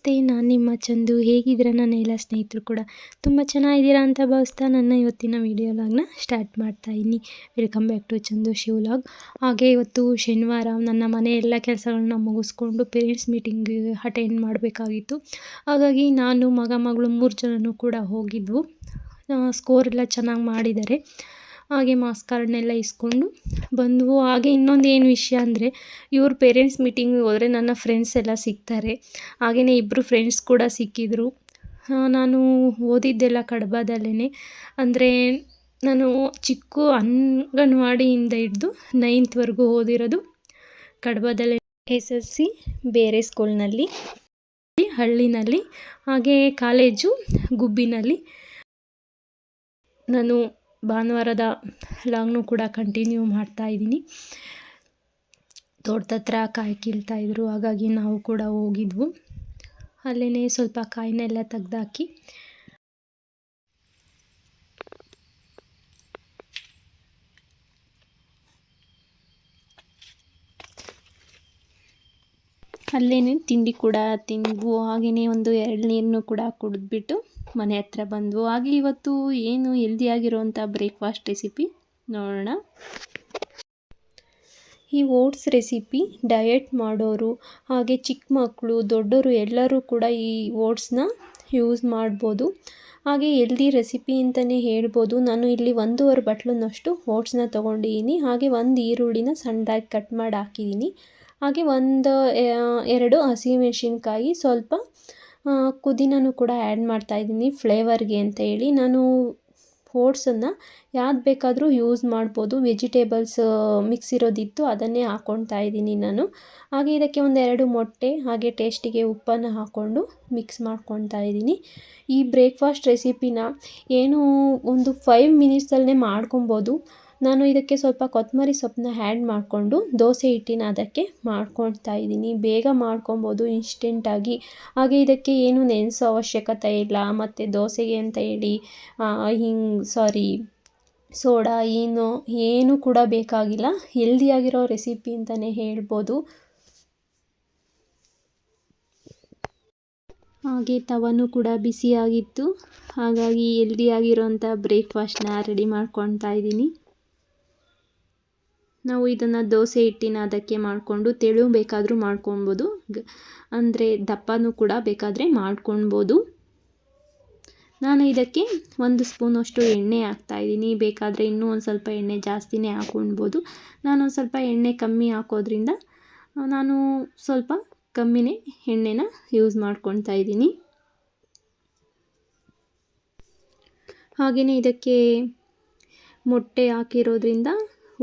ನಮಸ್ತೆ, ನಾನು ನಿಮ್ಮ ಚಂದು. ಹೇಗಿದ್ದೀರಾ ನನ್ನ ಎಲ್ಲ ಸ್ನೇಹಿತರು ಕೂಡ ತುಂಬ ಚೆನ್ನಾಗಿದ್ದೀರಾ ಅಂತ ಭಾವಿಸ್ತಾ ನನ್ನ ಇವತ್ತಿನ ವೀಡಿಯೋ ವ್ಲಾಗ್ನ ಸ್ಟಾರ್ಟ್ ಮಾಡ್ತಾಯಿದ್ದೀನಿ. Welcome back to Chandu vlog. ಹಾಗೆ ಇವತ್ತು ಶನಿವಾರ ನನ್ನ ಮನೆ ಎಲ್ಲ ಕೆಲಸಗಳನ್ನ ಮುಗಿಸ್ಕೊಂಡು ಪೇರೆಂಟ್ಸ್ ಮೀಟಿಂಗ್ ಅಟೆಂಡ್ ಮಾಡಬೇಕಾಗಿತ್ತು. ಹಾಗಾಗಿ ನಾನು ಮಗಳು 3 ಜನನೂ ಕೂಡ ಹೋಗಿದ್ವು. ಸ್ಕೋರ್ ಎಲ್ಲ ಚೆನ್ನಾಗಿ ಮಾಡಿದ್ದಾರೆ. ಹಾಗೆ ಮಾರ್ಕ್ಸ್ ಕಾರ್ಡ್ನೆಲ್ಲ ಇಸ್ಕೊಂಡು ಬಂದವು. ಹಾಗೆ ಇನ್ನೊಂದು ಏನು ವಿಷಯ ಅಂದರೆ, ಇವ್ರ ಪೇರೆಂಟ್ಸ್ ಮೀಟಿಂಗಿಗೆ ಹೋದರೆ ನನ್ನ ಫ್ರೆಂಡ್ಸ್ ಎಲ್ಲ ಸಿಗ್ತಾರೆ. ಹಾಗೆಯೇ ಇಬ್ಬರು ಫ್ರೆಂಡ್ಸ್ ಕೂಡ ಸಿಕ್ಕಿದ್ರು. ನಾನು ಓದಿದ್ದೆಲ್ಲ ಕಡಬದಲ್ಲೇ, ಅಂದರೆ ನಾನು ಚಿಕ್ಕ ಅಂಗನವಾಡಿಯಿಂದ ಹಿಡಿದು 9th ಓದಿರೋದು ಕಡಬದಲ್ಲೇ. SSC ಬೇರೆ ಸ್ಕೂಲ್ನಲ್ಲಿ, ಹಳ್ಳಿನಲ್ಲಿ. ಹಾಗೆ ಕಾಲೇಜು ಗುಬ್ಬಿನಲ್ಲಿ. ನಾನು ಭಾನುವಾರದ ಲಾಗ್ನು ಕೂಡ ಕಂಟಿನ್ಯೂ ಮಾಡ್ತಾಯಿದ್ದೀನಿ. ತೋಟದ ಹತ್ರ ಕಾಯಿ ಕೀಳ್ತಾಯಿದ್ರು, ಹಾಗಾಗಿ ನಾವು ಕೂಡ ಹೋಗಿದ್ವು. ಅಲ್ಲೇ ಸ್ವಲ್ಪ ಕಾಯಿನೆಲ್ಲ ತೆಗ್ದಾಕಿ ಅಲ್ಲೇ ತಿಂಡಿ ಕೂಡ ತಿಂದ್ವು. ಹಾಗೆಯೇ ಒಂದು ಎಳನೀರನ್ನು ಕೂಡ ಕುಡಿದ್ಬಿಟ್ಟು ಮನೆ ಹತ್ರ ಬಂದವು. ಹಾಗೆ ಇವತ್ತು ಏನು ಹೆಲ್ದಿಯಾಗಿರುವಂಥ ಬ್ರೇಕ್ಫಾಸ್ಟ್ ರೆಸಿಪಿ ನೋಡೋಣ. ಈ ಓಟ್ಸ್ ರೆಸಿಪಿ ಡಯಟ್ ಮಾಡೋರು, ಹಾಗೆ ಚಿಕ್ಕ ಮಕ್ಕಳು, ದೊಡ್ಡವರು ಎಲ್ಲರೂ ಕೂಡ ಈ ಓಟ್ಸ್ನ ಯೂಸ್ ಮಾಡ್ಬೋದು. ಹಾಗೆ ಹೆಲ್ದಿ ರೆಸಿಪಿ ಅಂತಲೇ ಹೇಳ್ಬೋದು. ನಾನು ಇಲ್ಲಿ 1.5 ಬಟ್ಲನ್ನಷ್ಟು ಓಟ್ಸ್ನ ತೊಗೊಂಡಿದ್ದೀನಿ. ಹಾಗೆ 1 ಈರುಳ್ಳಿನ ಸಣ್ಣದಾಗಿ ಕಟ್ ಮಾಡಿ ಹಾಕಿದ್ದೀನಿ. ಹಾಗೆ 2 ಹಸಿಮೆಣಸಿನ್ಕಾಯಿ, ಸ್ವಲ್ಪ ಪುದೀನನೂ ಕೂಡ ಆ್ಯಡ್ ಮಾಡ್ತಾಯಿದ್ದೀನಿ ಫ್ಲೇವರ್ಗೆ ಅಂತ ಹೇಳಿ. ನಾನು ಓಟ್ಸನ್ನು ಯಾವ್ದು ಬೇಕಾದರೂ ಯೂಸ್ ಮಾಡ್ಬೋದು. ವೆಜಿಟೇಬಲ್ಸ್ ಮಿಕ್ಸ್ ಇರೋದಿತ್ತು, ಅದನ್ನೇ ಹಾಕ್ಕೊಳ್ತಾ ಇದ್ದೀನಿ ನಾನು. ಹಾಗೆ ಇದಕ್ಕೆ 2 ಮೊಟ್ಟೆ, ಹಾಗೆ ಟೇಸ್ಟಿಗೆ ಉಪ್ಪನ್ನು ಹಾಕ್ಕೊಂಡು ಮಿಕ್ಸ್ ಮಾಡ್ಕೊಳ್ತಾ ಇದ್ದೀನಿ. ಈ ಬ್ರೇಕ್ಫಾಸ್ಟ್ ರೆಸಿಪಿನ ಏನು ಒಂದು 5 ಮಿನಿಟ್ಸಲ್ಲೇ ಮಾಡ್ಕೊಬೋದು. ನಾನು ಇದಕ್ಕೆ ಸ್ವಲ್ಪ ಕೊತ್ತಂಬರಿ ಸೊಪ್ಪನ್ನ ಆ್ಯಡ್ ಮಾಡಿಕೊಂಡು ದೋಸೆ ಹಿಟ್ಟಿನ ಅದಕ್ಕೆ ಮಾಡ್ಕೊಳ್ತಾ ಇದ್ದೀನಿ. ಬೇಗ ಮಾಡ್ಕೊಬೋದು ಇನ್ಸ್ಟೆಂಟಾಗಿ. ಹಾಗೆ ಇದಕ್ಕೆ ಏನು ನೆನೆಸೋ ಅವಶ್ಯಕತೆ ಇಲ್ಲ. ಮತ್ತು ದೋಸೆಗೆ ಅಂತ ಹೇಳಿ ಸೋಡಾ ಏನು ಕೂಡ ಬೇಕಾಗಿಲ್ಲ. ಹೆಲ್ದಿಯಾಗಿರೋ ರೆಸಿಪಿ ಅಂತಲೇ ಹೇಳ್ಬೋದು. ಹಾಗೆ ತವನೂ ಕೂಡ ಬಿಸಿಯಾಗಿತ್ತು. ಹಾಗಾಗಿ ಹೆಲ್ದಿಯಾಗಿರೋಂಥ ಬ್ರೇಕ್ಫಾಸ್ಟ್ನ ರೆಡಿ ಮಾಡ್ಕೊಳ್ತಾ ಇದ್ದೀನಿ. ನಾವು ಇದನ್ನು ದೋಸೆ ಹಿಟ್ಟಿನ ಅದಕ್ಕೆ ಮಾಡಿಕೊಂಡು ತೆಳು ಬೇಕಾದರೂ ಮಾಡ್ಕೊಬೋದು, ಅಂದರೆ ದಪ್ಪನೂ ಕೂಡ ಬೇಕಾದರೆ ಮಾಡ್ಕೊಳ್ಬೋದು. ನಾನು ಇದಕ್ಕೆ 1 ಸ್ಪೂನಷ್ಟು ಎಣ್ಣೆ ಹಾಕ್ತಾಯಿದ್ದೀನಿ. ಬೇಕಾದರೆ ಇನ್ನೂ ಒಂದು ಸ್ವಲ್ಪ ಎಣ್ಣೆ ಜಾಸ್ತಿನೇ ಹಾಕ್ಕೊಳ್ಬೋದು. ನಾನೊಂದು ಸ್ವಲ್ಪ ಎಣ್ಣೆ ಕಮ್ಮಿ ಹಾಕೋದ್ರಿಂದ ನಾನು ಸ್ವಲ್ಪ ಕಮ್ಮಿನೇ ಎಣ್ಣೆನ ಯೂಸ್ ಮಾಡ್ಕೊಳ್ತಾ ಇದ್ದೀನಿ. ಹಾಗೆಯೇ ಇದಕ್ಕೆ ಮೊಟ್ಟೆ ಹಾಕಿರೋದ್ರಿಂದ,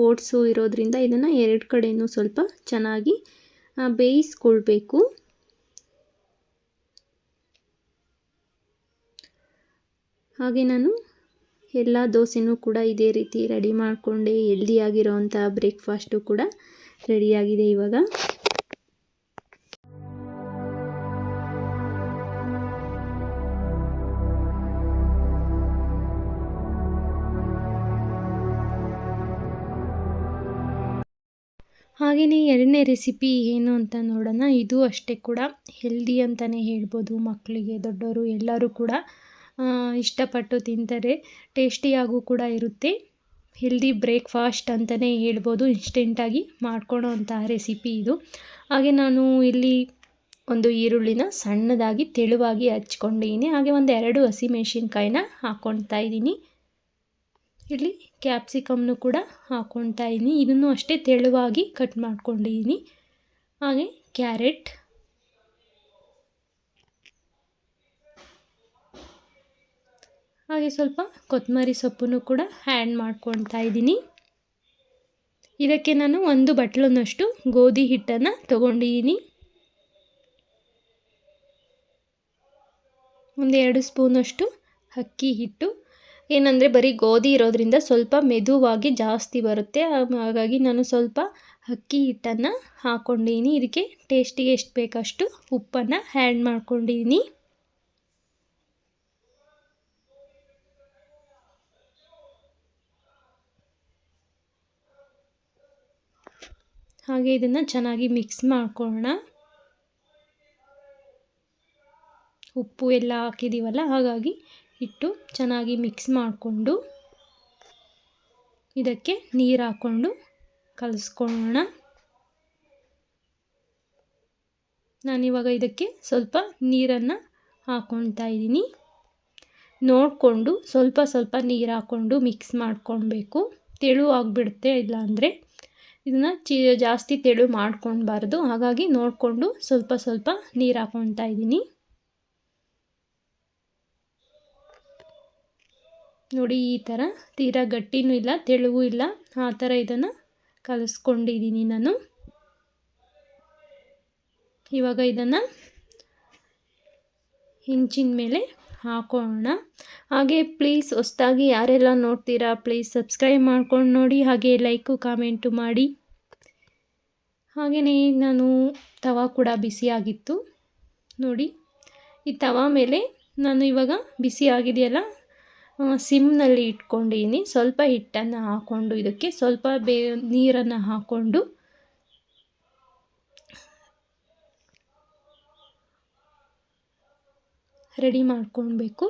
ಓಟ್ಸು ಇರೋದ್ರಿಂದ ಇದನ್ನು 2 ಕಡೆಯೂ ಸ್ವಲ್ಪ ಚೆನ್ನಾಗಿ ಬೇಯಿಸ್ಕೊಳ್ಬೇಕು. ಹಾಗೆ ನಾನು ಎಲ್ಲ ದೋಸೆನೂ ಕೂಡ ಇದೇ ರೀತಿ ರೆಡಿ ಮಾಡಿಕೊಂಡೆ. ಹೆಲ್ದಿಯಾಗಿರೋವಂಥ ಬ್ರೇಕ್ಫಾಸ್ಟು ಕೂಡ ರೆಡಿಯಾಗಿದೆ ಇವಾಗ. ಹಾಗೆಯೇ 2ನೇ ರೆಸಿಪಿ ಏನು ಅಂತ ನೋಡೋಣ. ಇದು ಅಷ್ಟೇ ಕೂಡ ಹೆಲ್ದಿ ಅಂತಲೇ ಹೇಳ್ಬೋದು. ಮಕ್ಕಳಿಗೆ, ದೊಡ್ಡವರು ಎಲ್ಲರೂ ಕೂಡ ಇಷ್ಟಪಟ್ಟು ತಿಂತಾರೆ. ಟೇಸ್ಟಿಯಾಗೂ ಕೂಡ ಇರುತ್ತೆ. ಹೆಲ್ದಿ ಬ್ರೇಕ್ಫಾಸ್ಟ್ ಅಂತಲೇ ಹೇಳ್ಬೋದು. ಇನ್ಸ್ಟೆಂಟಾಗಿ ಮಾಡ್ಕೊಳೋವಂಥ ರೆಸಿಪಿ ಇದು. ಹಾಗೆ ನಾನು ಇಲ್ಲಿ 1 ಈರುಳ್ಳಿನ ಸಣ್ಣದಾಗಿ ತೆಳುವಾಗಿ ಹಚ್ಕೊಂಡಿದ್ದೀನಿ. ಹಾಗೆ 2 ಹಸಿಮೆಣಸಿನ್ಕಾಯಿನ ಹಾಕ್ಕೊಳ್ತಾ ಇದ್ದೀನಿ. ಇಲ್ಲಿ ಕ್ಯಾಪ್ಸಿಕಮ್ನು ಕೂಡ ಹಾಕ್ಕೊಳ್ತಾ ಇದ್ದೀನಿ. ಇದನ್ನು ಅಷ್ಟೇ ತೆಳುವಾಗಿ ಕಟ್ ಮಾಡ್ಕೊಂಡಿದ್ದೀನಿ. ಹಾಗೆ ಕ್ಯಾರೆಟ್, ಹಾಗೆ ಸ್ವಲ್ಪ ಕೊತ್ತಂಬರಿ ಸೊಪ್ಪನ್ನು ಕೂಡ ಆ್ಯಡ್ ಮಾಡ್ಕೊಳ್ತಾ ಇದ್ದೀನಿ. ಇದಕ್ಕೆ ನಾನು 1 ಬಟ್ಲನ್ನಷ್ಟು ಗೋಧಿ ಹಿಟ್ಟನ್ನು ತೊಗೊಂಡಿದ್ದೀನಿ. 2 ಸ್ಪೂನಷ್ಟು ಅಕ್ಕಿ ಹಿಟ್ಟು. ಏನಂದರೆ ಬರೀ ಗೋಧಿ ಇರೋದ್ರಿಂದ ಸ್ವಲ್ಪ ಮೆದುವಾಗಿ ಜಾಸ್ತಿ ಬರುತ್ತೆ. ಹಾಗಾಗಿ ನಾನು ಸ್ವಲ್ಪ ಅಕ್ಕಿ ಹಿಟ್ಟನ್ನು ಹಾಕ್ಕೊಂಡಿದ್ದೀನಿ. ಇದಕ್ಕೆ ಟೇಸ್ಟಿಗೆ ಎಷ್ಟು ಬೇಕಷ್ಟು ಉಪ್ಪನ್ನು ಆ್ಯಡ್ ಮಾಡ್ಕೊಂಡಿದ್ದೀನಿ. ಹಾಗೆ ಇದನ್ನು ಚೆನ್ನಾಗಿ ಮಿಕ್ಸ್ ಮಾಡ್ಕೊಳ್ಳೋಣ. ಉಪ್ಪು ಎಲ್ಲ ಹಾಕಿದ್ದೀವಲ್ಲ, ಹಾಗಾಗಿ ಇಟ್ಟು ಚೆನ್ನಾಗಿ ಮಿಕ್ಸ್ ಮಾಡಿಕೊಂಡು ಇದಕ್ಕೆ ನೀರು ಹಾಕ್ಕೊಂಡು ಕಲಿಸ್ಕೊಳ್ಳೋಣ. ನಾನಿವಾಗ ಇದಕ್ಕೆ ಸ್ವಲ್ಪ ನೀರನ್ನು ಹಾಕ್ಕೊಳ್ತಾ ಇದ್ದೀನಿ. ನೋಡಿಕೊಂಡು ಸ್ವಲ್ಪ ಸ್ವಲ್ಪ ನೀರು ಹಾಕ್ಕೊಂಡು ಮಿಕ್ಸ್ ಮಾಡ್ಕೊಳ್ಬೇಕು. ತೆಳು ಆಗಿಬಿಡುತ್ತೆ, ಇಲ್ಲಾಂದರೆ ಇದನ್ನು ಜಾಸ್ತಿ ತೆಳು ಮಾಡ್ಕೊಳ್ಬಾರ್ದು. ಹಾಗಾಗಿ ನೋಡಿಕೊಂಡು ಸ್ವಲ್ಪ ಸ್ವಲ್ಪ ನೀರು ಹಾಕ್ಕೊಳ್ತಾ ಇದ್ದೀನಿ. ನೋಡಿ, ಈ ಥರ ತೀರಾ ಗಟ್ಟಿನೂ ಇಲ್ಲ ತೆಳುವೂ ಇಲ್ಲ, ಆ ಥರ ಇದನ್ನು ಕಲಿಸ್ಕೊಂಡಿದ್ದೀನಿ ನಾನು. ಇವಾಗ ಇದನ್ನು ಹೆಂಚಿನ ಮೇಲೆ ಹಾಕೋಣ. ಹಾಗೆ ಪ್ಲೀಸ್ ಹೊಸ್ದಾಗಿ ಯಾರೆಲ್ಲ ನೋಡ್ತೀರಾ ಪ್ಲೀಸ್ ಸಬ್ಸ್ಕ್ರೈಬ್ ಮಾಡ್ಕೊಂಡು ನೋಡಿ, ಹಾಗೆ ಲೈಕು ಕಾಮೆಂಟು ಮಾಡಿ. ಹಾಗೆಯೇ ನಾನು ತವಾ ಕೂಡ ಬಿಸಿಯಾಗಿತ್ತು ನೋಡಿ. ಈ ತವಾ ಮೇಲೆ ನಾನು ಇವಾಗ ಬಿಸಿ ಆಗಿದೆಯಲ್ಲ, ಸಿಮ್ನಲ್ಲಿ ಇಟ್ಕೊಂಡಿದ್ದೀನಿ. ಸ್ವಲ್ಪ ಹಿಟ್ಟನ್ನು ಹಾಕ್ಕೊಂಡು ಇದಕ್ಕೆ ಸ್ವಲ್ಪ ನೀರನ್ನು ಹಾಕ್ಕೊಂಡು ರೆಡಿ ಮಾಡ್ಕೊಳ್ಬೇಕು.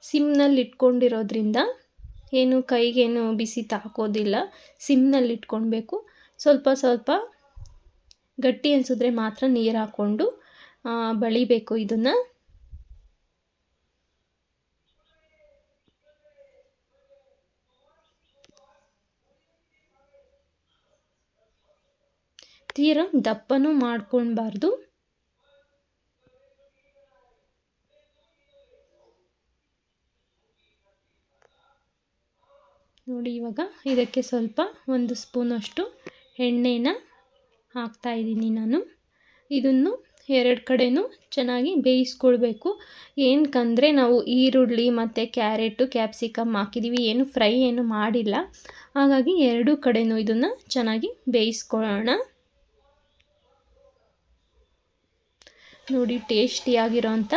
ಸಿಮ್ನಲ್ಲಿ ಇಟ್ಕೊಂಡಿರೋದ್ರಿಂದ ಏನು ಕೈಗೇನು ಬಿಸಿ ತಾಕೋದಿಲ್ಲ. ಸಿಮ್ನಲ್ಲಿ ಇಟ್ಕೊಳ್ಬೇಕು. ಸ್ವಲ್ಪ ಸ್ವಲ್ಪ ಗಟ್ಟಿ ಅನಿಸಿದ್ರೆ ಮಾತ್ರ ನೀರು ಹಾಕ್ಕೊಂಡು ಬಳಿಬೇಕು ಇದನ್ನು. ತೀರಾ ದಪ್ಪನೂ ಮಾಡ್ಕೊಳ್ಬಾರ್ದು. ನೋಡಿ, ಇವಾಗ ಇದಕ್ಕೆ ಸ್ವಲ್ಪ 1 ಸ್ಪೂನಷ್ಟು ಎಣ್ಣೆನ ಹಾಕ್ತಾಯಿದ್ದೀನಿ ನಾನು. ಇದನ್ನು 2 ಕಡೆನೂ ಚೆನ್ನಾಗಿ ಬೇಯಿಸ್ಕೊಳ್ಬೇಕು. ಏನಕ್ಕಂದರೆ ನಾವು ಈರುಳ್ಳಿ ಮತ್ತು ಕ್ಯಾರೆಟು ಕ್ಯಾಪ್ಸಿಕಮ್ ಹಾಕಿದ್ದೀವಿ, ಏನು ಫ್ರೈ ಏನು ಮಾಡಿಲ್ಲ. ಹಾಗಾಗಿ 2 ಕಡೆನೂ ಇದನ್ನು ಚೆನ್ನಾಗಿ ಬೇಯಿಸ್ಕೊಳ್ಳೋಣ. ನೋಡಿ, ಟೇಸ್ಟಿಯಾಗಿರೋಂಥ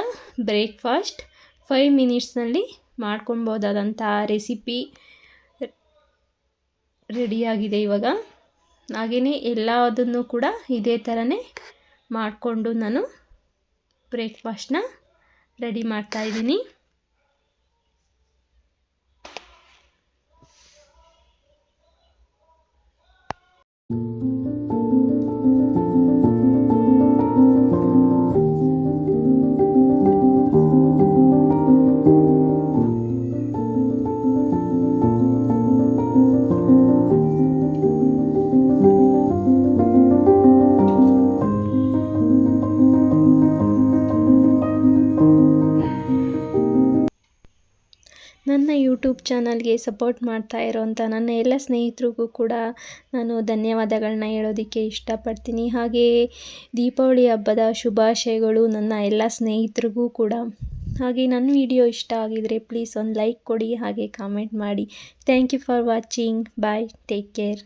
ಬ್ರೇಕ್ಫಾಸ್ಟ್ 5 ಮಿನಿಟ್ಸ್ನಲ್ಲಿ ಮಾಡ್ಕೊಳ್ಬೋದಾದಂಥ ರೆಸಿಪಿ ರೆಡಿಯಾಗಿದೆ ಇವಾಗ. ಹಾಗೆಯೇ ಎಲ್ಲದನ್ನು ಕೂಡ ಇದೇ ಥರನೇ ಮಾಡಿಕೊಂಡು ನಾನು ಬ್ರೇಕ್ಫಾಸ್ಟ್ನ ರೆಡಿ ಮಾಡ್ತಾಯಿದ್ದೀನಿ. ನನ್ನ ಯೂಟ್ಯೂಬ್ ಚಾನಲ್ಗೆ ಸಪೋರ್ಟ್ ಮಾಡ್ತಾ ಇರೋಂಥ ನನ್ನ ಎಲ್ಲ ಸ್ನೇಹಿತರಿಗೂ ಕೂಡ ನಾನು ಧನ್ಯವಾದಗಳನ್ನ ಹೇಳೋದಕ್ಕೆ ಇಷ್ಟಪಡ್ತೀನಿ. ಹಾಗೆಯೇ ದೀಪಾವಳಿ ಹಬ್ಬದ ಶುಭಾಶಯಗಳು ನನ್ನ ಎಲ್ಲ ಸ್ನೇಹಿತರಿಗೂ ಕೂಡ. ಹಾಗೆ ನನ್ನ ವಿಡಿಯೋ ಇಷ್ಟ ಆಗಿದರೆ ಪ್ಲೀಸ್ ಒಂದು ಲೈಕ್ ಕೊಡಿ, ಹಾಗೆ ಕಾಮೆಂಟ್ ಮಾಡಿ. Thank you for watching. Bye, take care.